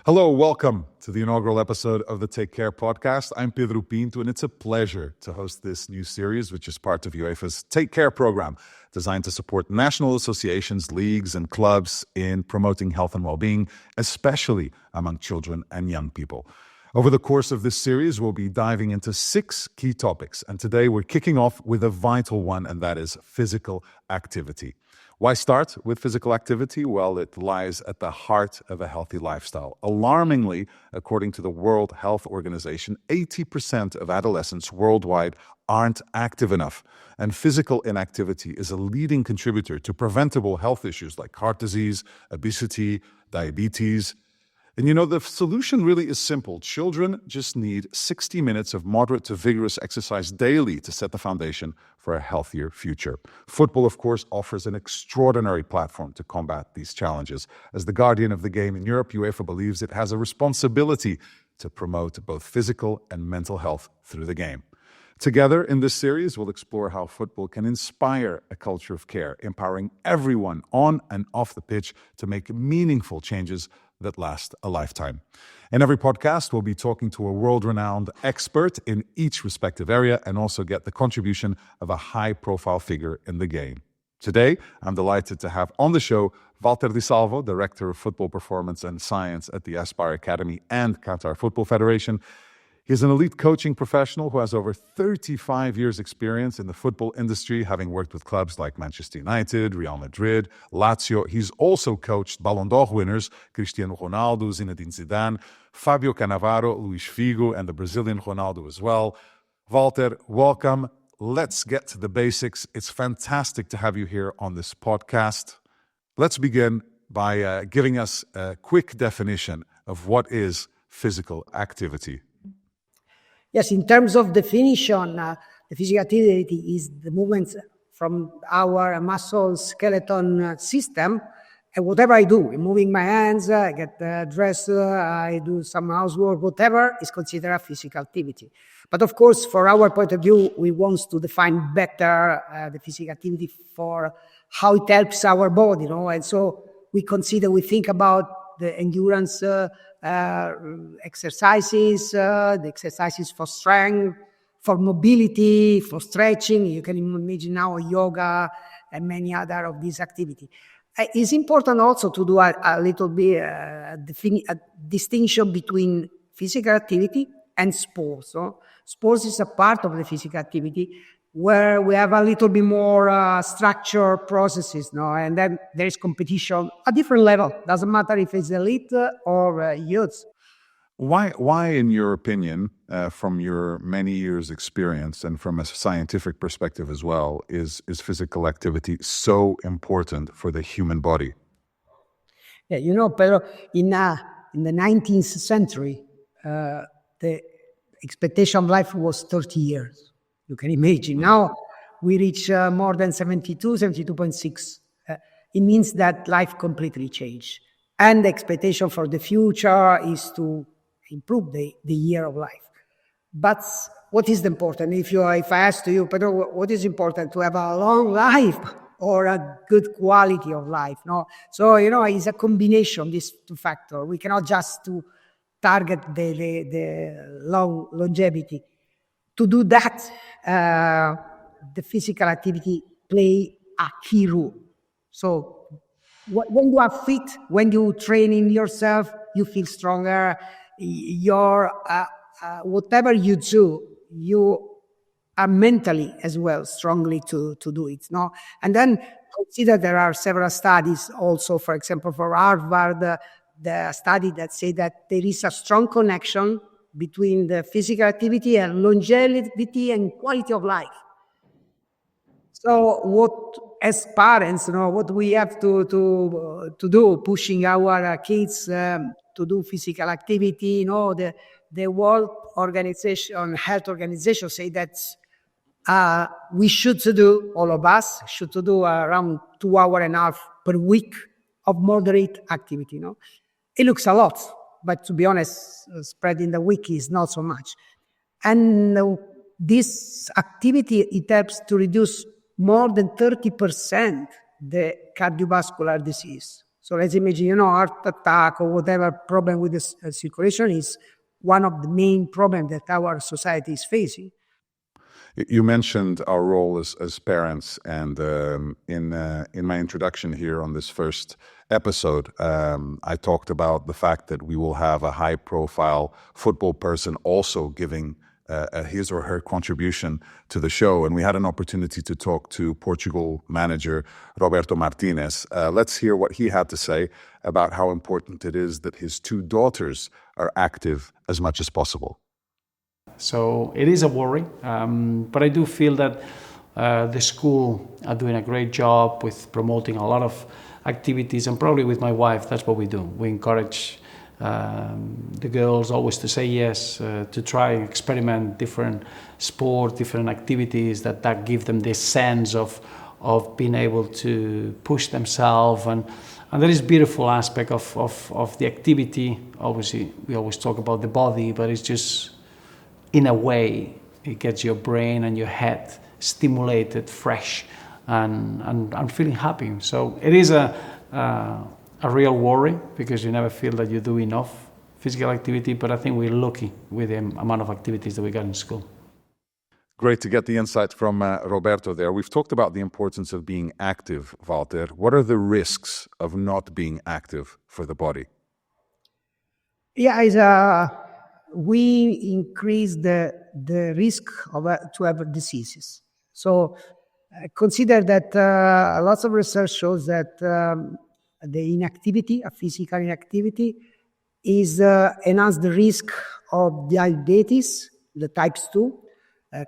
Hello, welcome to the inaugural episode of the Take Care podcast. I'm Pedro Pinto, and it's a pleasure to host this new series, which is part of UEFA's Take Care program, designed to support national associations, leagues, and clubs in promoting health and well-being, especially among children and young people. Over the course of this series, we'll be diving into 6 key topics, and today we're kicking off with a vital one, and that is physical activity. Why start with physical activity? Well, it lies at the heart of a healthy lifestyle. Alarmingly, according to the World Health Organization, 80% of adolescents worldwide aren't active enough. And physical inactivity is a leading contributor to preventable health issues like heart disease, obesity, diabetes. And the solution really is simple. Children just need 60 minutes of moderate to vigorous exercise daily to set the foundation for a healthier future. Football, of course, offers an extraordinary platform to combat these challenges. As the guardian of the game in Europe, UEFA believes it has a responsibility to promote both physical and mental health through the game. Together in this series, we'll explore how football can inspire a culture of care, empowering everyone on and off the pitch to make meaningful changes that last a lifetime. In every podcast, we'll be talking to a world-renowned expert in each respective area and also get the contribution of a high-profile figure in the game. Today, I'm delighted to have on the show Valter Di Salvo, Director of Football Performance and Science at the Aspire Academy and Qatar Football Federation. He's an elite coaching professional who has over 35 years' experience in the football industry, having worked with clubs like Manchester United, Real Madrid, Lazio. He's also coached Ballon d'Or winners Cristiano Ronaldo, Zinedine Zidane, Fabio Cannavaro, Luis Figo, and the Brazilian Ronaldo as well. Valter, welcome. Let's get to the basics. It's fantastic to have you here on this podcast. Let's begin by giving us a quick definition of what is physical activity. Yes, in terms of definition, the physical activity is the movements from our muscle skeleton system. And whatever I do, moving my hands, I get dressed, I do some housework, whatever is considered a physical activity. But of course, for our point of view, we want to define better the physical activity for how it helps our body, And so we think about the endurance exercises, the exercises for strength, for mobility, for stretching. You can imagine now yoga and many other of these activities. It's important also to do a little bit a distinction between physical activity and sports. So sports is a part of the physical activity where we have a little bit more structured processes, and then there is competition at different level. Doesn't matter if it's elite or youth. Why, in your opinion, from your many years' experience and from a scientific perspective as well, is physical activity so important for the human body? Yeah, Pedro, in the 19th century, the expectation of life was 30 years. You can imagine. Now we reach more than 72.6. It means that life completely changed. And the expectation for the future is to improve the year of life. But what is important? If I ask to you, Pedro, what is important? To have a long life or a good quality of life? So, it's a combination of these two factors. We cannot just to target the longevity. To do that, the physical activity play a key role. So when you are fit, when you train in yourself, you feel stronger. Your whatever you do, you are mentally as well strongly to do it. And then consider there are several studies also, for example, for Harvard, the study that say that there is a strong connection between the physical activity and longevity and quality of life. So what, as parents, what we have to do, pushing our kids to do physical activity, the World Health Organization say that we should do, all of us, should do around 2.5 hours per week of moderate activity, It looks a lot. But to be honest, spread in the week is not so much. And this activity, it helps to reduce more than 30% the cardiovascular disease. So let's imagine, heart attack or whatever problem with the circulation is one of the main problems that our society is facing. You mentioned our role as parents, and in my introduction here on this first episode, I talked about the fact that we will have a high-profile football person also giving his or her contribution to the show, and we had an opportunity to talk to Portugal manager Roberto Martinez. Let's hear what he had to say about how important it is that his two daughters are active as much as possible. So it is a worry, but I do feel that the school are doing a great job with promoting a lot of activities, and probably with my wife, that's what we do. We encourage the girls always to say yes, to try and experiment different sport, different activities that give them this sense of being able to push themselves. And there is beautiful aspect of the activity. Obviously, we always talk about the body, but it's just, in a way, it gets your brain and your head stimulated, fresh, and I'm feeling happy. So it is a real worry, because you never feel that you do enough physical activity, but I think we're lucky with the amount of activities that we got in school. Great to get the insight from Roberto there. We've talked about the importance of being active, Valter. What are the risks of not being active for the body? Yeah, we increase the risk to have diseases. So consider that lots of research shows that the inactivity, a physical inactivity, is enhance the risk of diabetes, the types 2,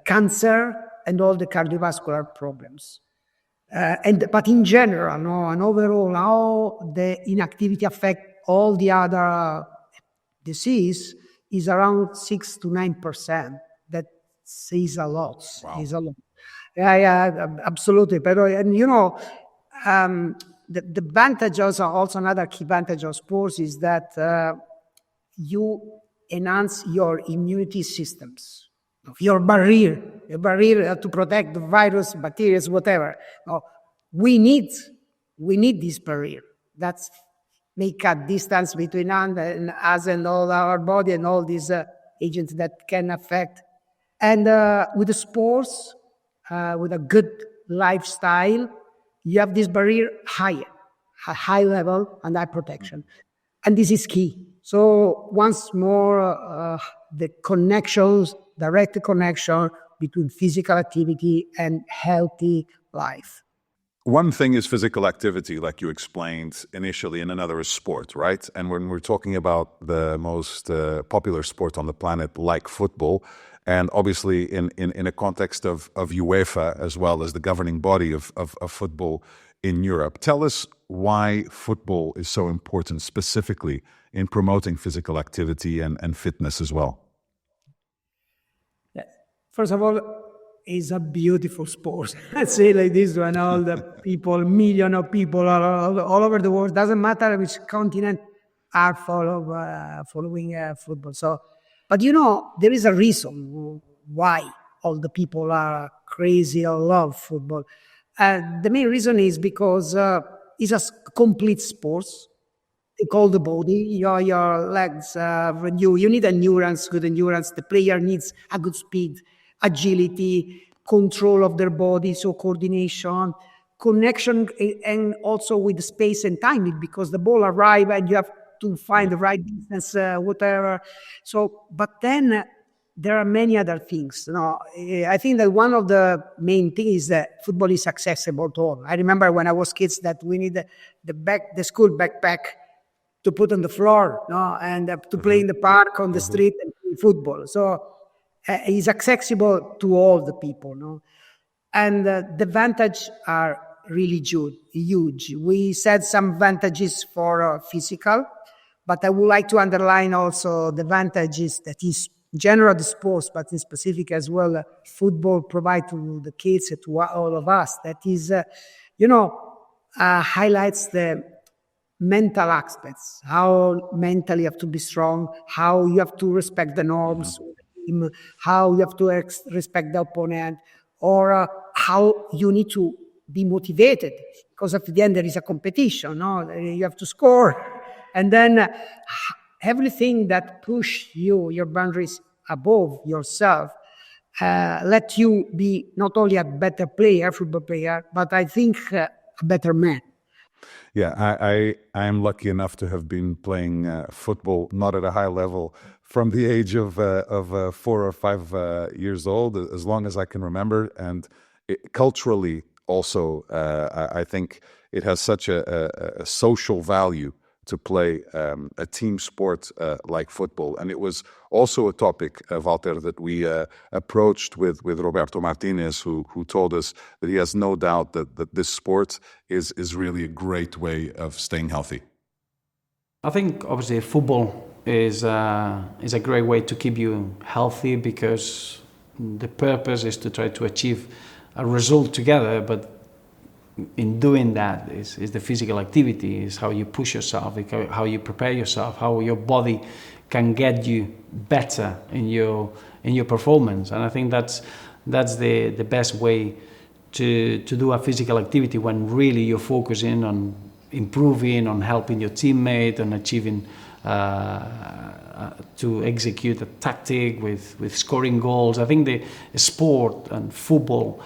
cancer, and all the cardiovascular problems. But in general, and overall, how the inactivity affect all the other disease is around 6 to 9%. That says a lot. Wow. Is a lot. Yeah, absolutely. But the advantage also another key advantage of sports is that you enhance your immunity systems, your barrier to protect the virus, bacteria, whatever. We need this barrier. That's make a distance between us and all our body and all these agents that can affect. And with the sports, with a good lifestyle, you have this barrier higher, a high level and high protection. And this is key. So once more, the connections, direct connection between physical activity and healthy life. One thing is physical activity, like you explained initially, and another is sport, right? And when we're talking about the most popular sport on the planet, like football, and obviously in a context of UEFA as well as the governing body of football in Europe, tell us why football is so important specifically in promoting physical activity and fitness as well. Yes. First of all, it's a beautiful sport. Let's say like this one, all the people, millions of people all over the world, doesn't matter which continent, are following football. So, but there is a reason why all the people are crazy or love football. The main reason is because it's a complete sport. Take all the body, your legs, you need endurance, good endurance. The player needs a good speed, agility, control of their body, so coordination, connection, and also with space and time, because the ball arrives and you have to find the right distance, whatever. So, but then there are many other things. I think that one of the main things is that football is accessible to all. I remember when I was kids that we need the school backpack to put on the floor, and to play in the park, on the street, and play football. So it's accessible to all the people, and the advantages are really huge. We said some advantages for physical, but I would like to underline also the advantages that is general the sports, but in specific as well, football provide to the kids, to all of us. That is, highlights the mental aspects, how mentally you have to be strong, how you have to respect the norms, how you have to respect the opponent, or how you need to be motivated because at the end there is a competition, no? You have to score. And then everything that push you, your boundaries above yourself, let you be not only a better player, football player, but I think a better man. Yeah, I am lucky enough to have been playing football, not at a high level, from the age of 4 or 5 years old, as long as I can remember. And culturally, also, I think it has such a social value to play a team sport like football. And it was also a topic, Valter, that we approached with Roberto Martinez, who told us that he has no doubt that this sport is really a great way of staying healthy. I think obviously football is a great way to keep you healthy, because the purpose is to try to achieve a result together, but in doing that is the physical activity, is how you push yourself, how you prepare yourself, how your body can get you better in your performance. And I think that's the best way to do a physical activity, when really you're focusing on improving, on helping your teammate, on achieving to execute a tactic with scoring goals. I think the sport and football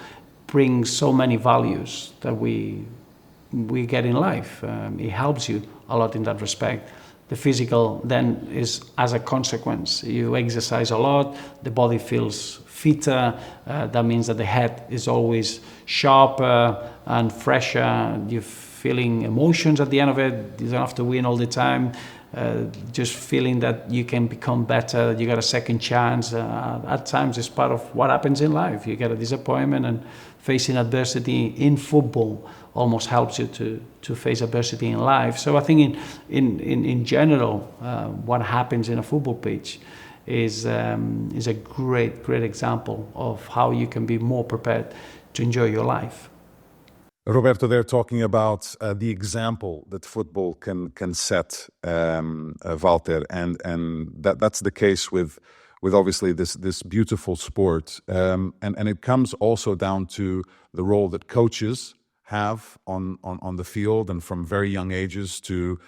brings so many values that we get in life. It helps you a lot in that respect. The physical then is as a consequence. You exercise a lot, the body feels fitter, that means that the head is always sharper and fresher. You're feeling emotions at the end of it. You don't have to win all the time. Just feeling that you can become better, you got a second chance. At times it's part of what happens in life. You get a disappointment, and facing adversity in football almost helps you to face adversity in life. So I think in general, what happens in a football pitch is a great example of how you can be more prepared to enjoy your life. Roberto, they're talking about the example that football can set, Valter, and that's the case with obviously this beautiful sport, and it comes also down to the role that coaches have on the field, and from very young ages to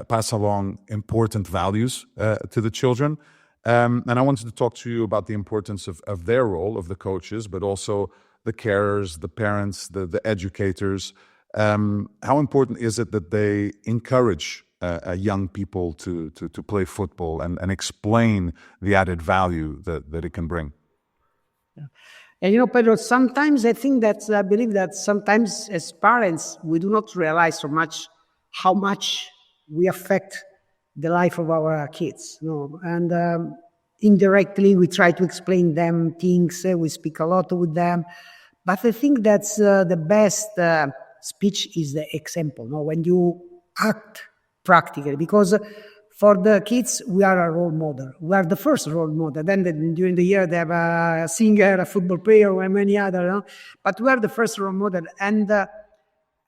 pass along important values to the children. And I wanted to talk to you about the importance of their role, of the coaches, but also the carers, the parents, the educators. How important is it that they encourage young people to play football and explain the added value that it can bring? Yeah. And Pedro, sometimes I believe that sometimes as parents, we do not realize so much how much we affect the life of our kids. And indirectly, we try to explain them things, we speak a lot with them. But I think that's the best speech is the example, when you act practically. Because for the kids, we are a role model. We are the first role model. Then during the year, they have a singer, a football player, or many other. But we are the first role model. And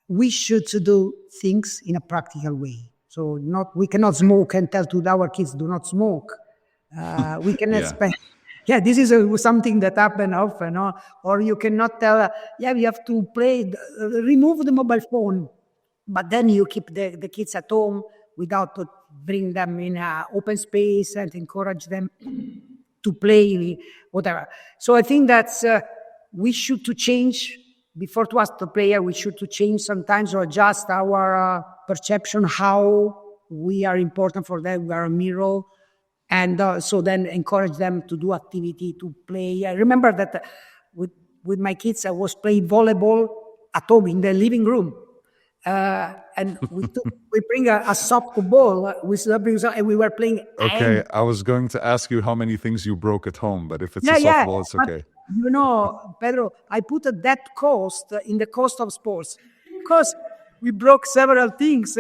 we should do things in a practical way. So we cannot smoke and tell to our kids, do not smoke. We cannot spend... Yeah, this is something that happens often, or you cannot tell, we have to play, remove the mobile phone, but then you keep the kids at home without bring them in an open space and encourage them to play, whatever. So I think that's, we should to change, before to ask the player, we should to change sometimes or adjust our perception, how we are important for them, we are a mirror. And so then encourage them to do activity, to play. I remember that with my kids, I was playing volleyball at home in the living room. And we bring a soft ball, and we were playing. Okay, I was going to ask you how many things you broke at home, but if it's a softball, it's okay. But, Pedro, I put that cost in the cost of sports, because we broke several things.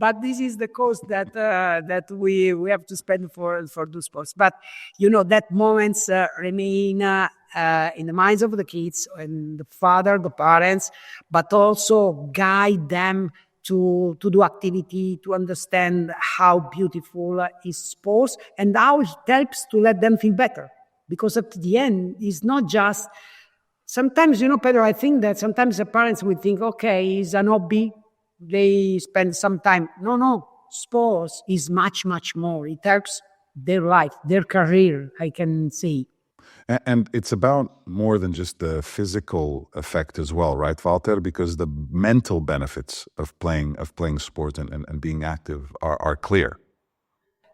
But this is the cost that we have to spend for those sports. But that moments remain in the minds of the kids and the father, the parents, but also guide them to do activity, to understand how beautiful is sports and how it helps to let them feel better. Because at the end, it's not just sometimes, Pedro, I think that sometimes the parents would think, okay, it's an hobby. They spend some time. No, sports is much, much more. It helps their life, their career, I can say. And it's about more than just the physical effect as well, right, Valter? Because the mental benefits of playing sport and being active are clear.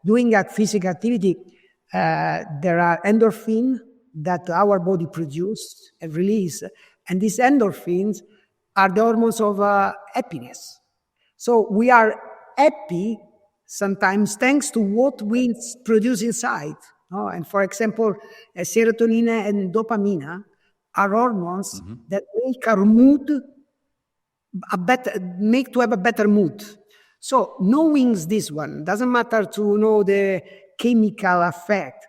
Doing that physical activity, there are endorphins that our body produces and release. And these endorphins are the hormones of happiness. So we are happy sometimes thanks to what we produce inside. And for example, serotonin and dopamine are hormones that make our mood make to have a better mood. So knowing this one doesn't matter to know the chemical effect.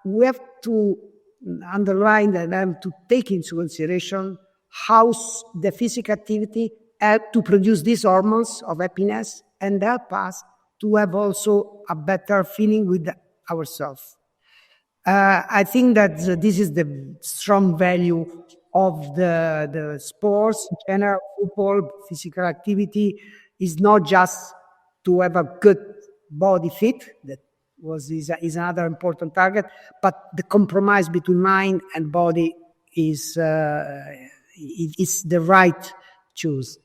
We have to underline and have to take into consideration how the physical activity help to produce these hormones of happiness and help us to have also a better feeling with ourselves. I think that this is the strong value of the sports, general football, physical activity is not just to have a good body fit, that is another important target, but the compromise between mind and body is the right choice.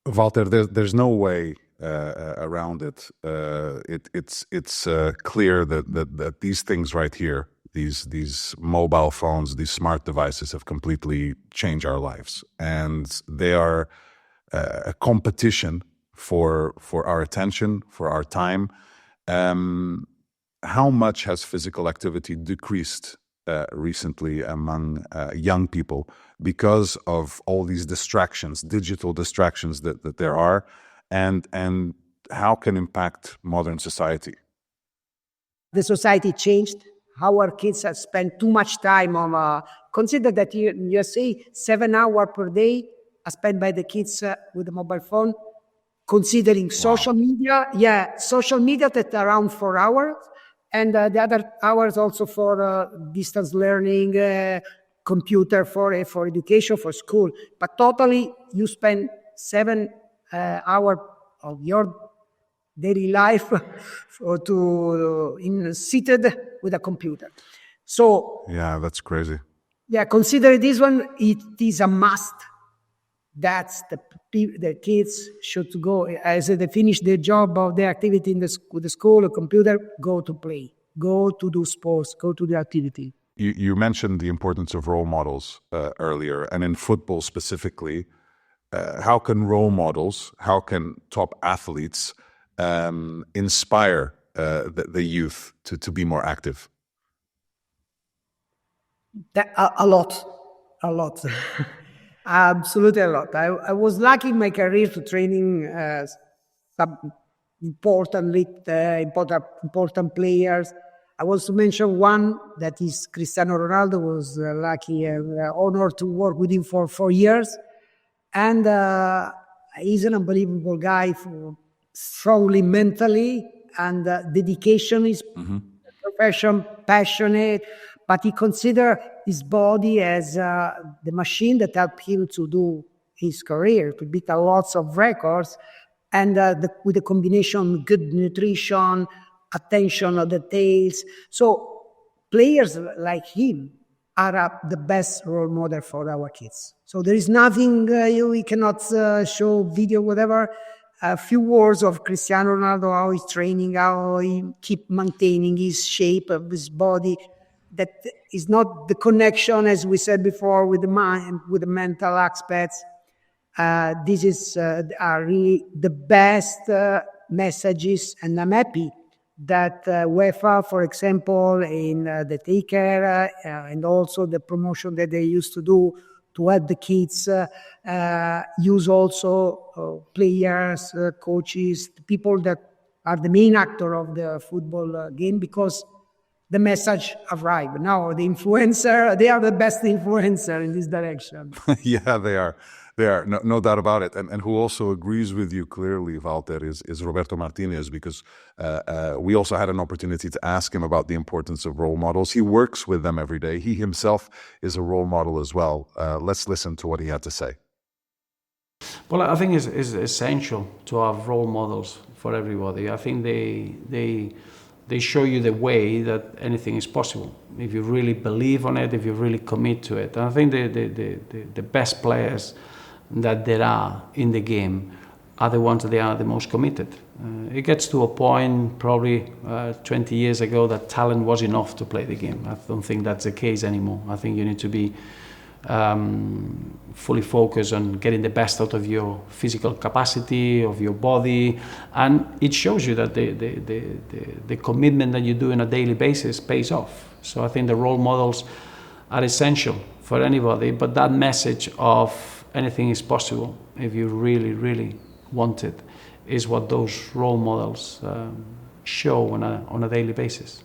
Valter, there's no way around it. It's clear that these things right here, these mobile phones, these smart devices, have completely changed our lives, and they are a competition for our attention, for our time. How much has physical activity decreased recently among young people because of all these distractions, digital distractions that there are, and how can impact modern society? The society changed. Our kids have spent too much time on. Consider that you say 7 hours per day are spent by the kids with the mobile phone. Considering social media, social media that around 4 hours, and the other hours also for distance learning, computer for education, for school. But totally, you spend 7 hours of your daily life seated with a computer. So yeah, that's crazy. Yeah, consider this one. It is a must. That's the kids should go as they finish their job or their activity in the school or computer. Go to play. Go to do sports. Go to the activity. You mentioned the importance of role models earlier, and in football specifically, how can role models, how can top athletes inspire the youth to be more active? A lot. Absolutely a lot. I was lucky in my career to training some important players. I want to mention one that is Cristiano Ronaldo. Was lucky and honored to work with him for 4 years, and he's an unbelievable guy, strongly mentally, and dedication is profession, passionate. But he considered his body as the machine that helped him to do his career, to beat lots of records, and with a combination good nutrition, attention of details. So players like him are the best role model for our kids. So there is nothing we cannot show video, whatever. A few words of Cristiano Ronaldo, how he's training, how he keep maintaining his shape of his body. That is not the connection, as we said before, with the mind, with the mental aspects. This is are really the best messages, and I'm happy that UEFA, for example, in the take care and also the promotion that they used to do to help the kids, use also players, coaches, people that are the main actor of the football game, because the message arrived. Now the influencer, they are the best influencer in this direction. Yeah, they are. There, no doubt about it. And who also agrees with you clearly, Valter, is Roberto Martinez, because we also had an opportunity to ask him about the importance of role models. He works with them every day. He himself is a role model as well. Let's listen to what he had to say. Well, I think it's essential to have role models for everybody. I think they show you the way that anything is possible if you really believe on it, if you really commit to it. And I think the best players that there are in the game are the ones that they are the most committed. It gets to a point probably 20 years ago that talent was enough to play the game. I don't think that's the case anymore. I think you need to be fully focused on getting the best out of your physical capacity, of your body, and it shows you that the commitment that you do on a daily basis pays off. So I think the role models are essential for anybody, but that message of anything is possible if you really, really want it is what those role models show on a daily basis.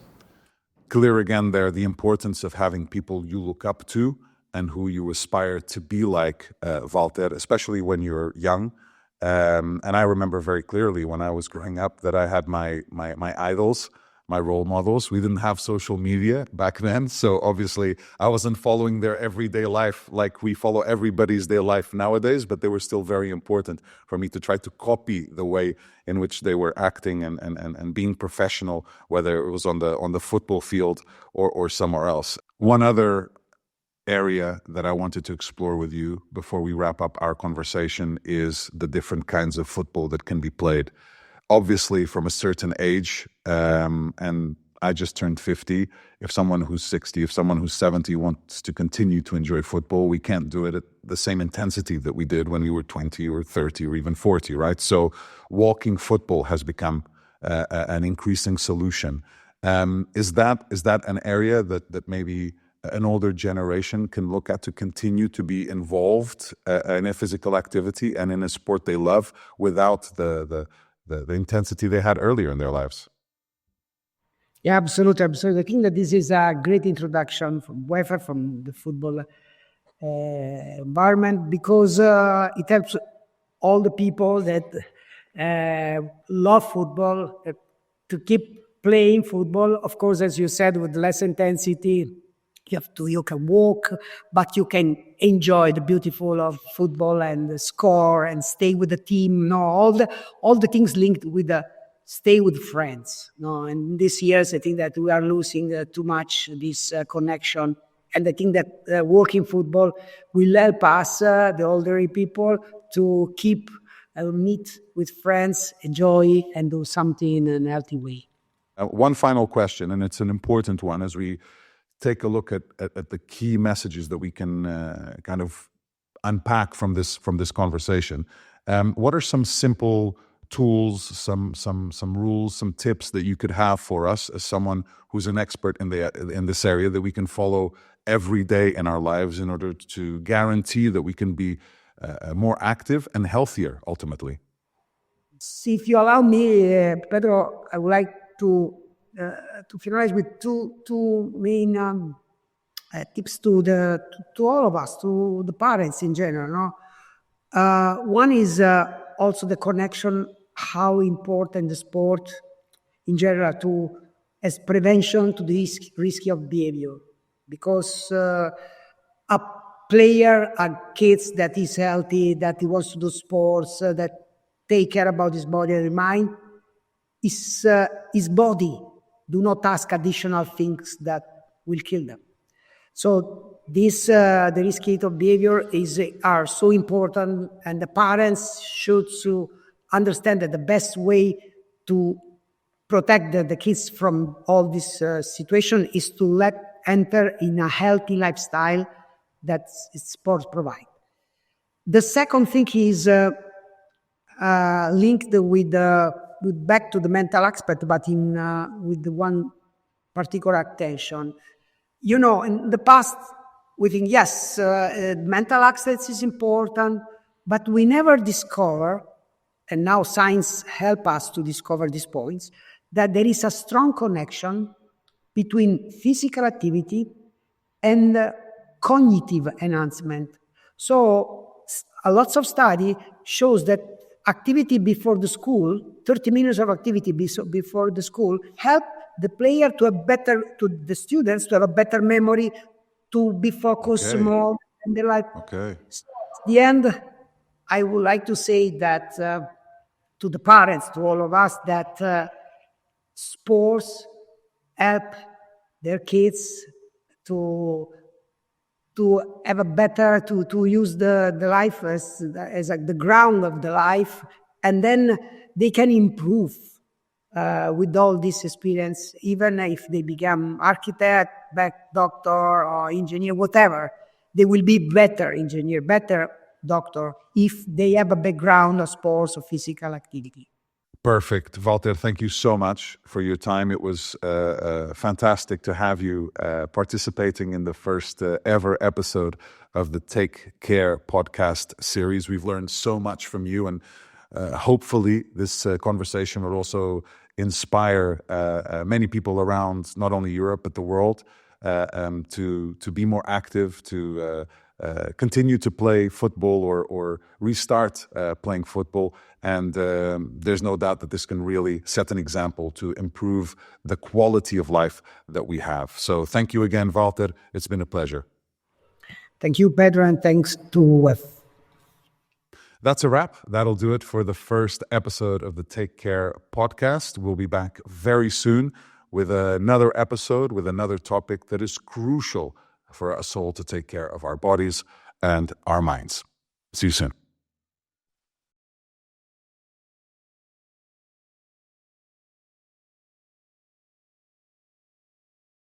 Clear again there the importance of having people you look up to and who you aspire to be like, Valter, especially when you're young. And I remember very clearly when I was growing up that I had my idols, my role models. We didn't have social media back then, so obviously I wasn't following their everyday life like we follow everybody's day life nowadays, but they were still very important for me to try to copy the way in which they were acting and being professional, whether it was on the football field or somewhere else. One other area that I wanted to explore with you before we wrap up our conversation is the different kinds of football that can be played. Obviously, from a certain age, and I just turned 50, if someone who's 60, if someone who's 70 wants to continue to enjoy football, we can't do it at the same intensity that we did when we were 20 or 30 or even 40, right? So walking football has become an increasing solution. Is that an area that maybe an older generation can look at to continue to be involved in a physical activity and in a sport they love without the intensity they had earlier in their lives? Yeah, absolutely. I think that this is a great introduction from UEFA, from the football environment, because it helps all the people that love football to keep playing football. Of course, as you said, with less intensity. You can walk, but you can enjoy the beautiful of football and the score and stay with the team. No, all the things linked with the stay with friends. No, and these years I think that we are losing too much this connection. And I think that working football will help us, the older people, to keep meet with friends, enjoy, and do something in a healthy way. One final question, and it's an important one as we take a look at the key messages that we can kind of unpack from this conversation. What are some simple tools, some rules, some tips that you could have for us as someone who's an expert in this area that we can follow every day in our lives in order to guarantee that we can be more active and healthier ultimately? If you allow me, Pedro, I would like to finalize with two main tips to all of us, to the parents in general. No, one is also the connection, how important the sport in general as prevention to the risky of behavior, because a player, a kid that is healthy, that he wants to do sports, that take care about his body and mind, his body do not ask additional things that will kill them. So the risky of behavior are so important, and the parents should understand that the best way to protect the kids from all this situation is to enter in a healthy lifestyle that sports provide. The second thing is linked with back to the mental aspect, but with the one particular attention. You know, in the past, we think, yes, mental aspect is important, but we never discover, and now science help us to discover these points, that there is a strong connection between physical activity and cognitive enhancement. So a lots of study shows that activity before the school, 30 minutes of activity before the school, help the player to the students to have a better memory, to be focused more in their life. Okay. So at the end, I would like to say that to the parents, to all of us, that sports help their kids to have a better, to use the life as like the ground of the life, and then they can improve with all this experience, even if they become architect, doctor, or engineer, whatever. They will be better engineer, better doctor, if they have a background of sports or physical activity. Perfect. Valter, thank you so much for your time. It was fantastic to have you participating in the first ever episode of the Take Care podcast series. We've learned so much from you, and hopefully this conversation will also inspire many people around not only Europe but the world to be more active, to continue to play football or restart playing football. And there's no doubt that this can really set an example to improve the quality of life that we have. So thank you again, Valter. It's been a pleasure. Thank you, Pedro, and thanks to UEFA. That's a wrap. That'll do it for the first episode of the Take Care podcast. We'll be back very soon with another episode, with another topic that is crucial for us all to take care of our bodies and our minds. See you soon.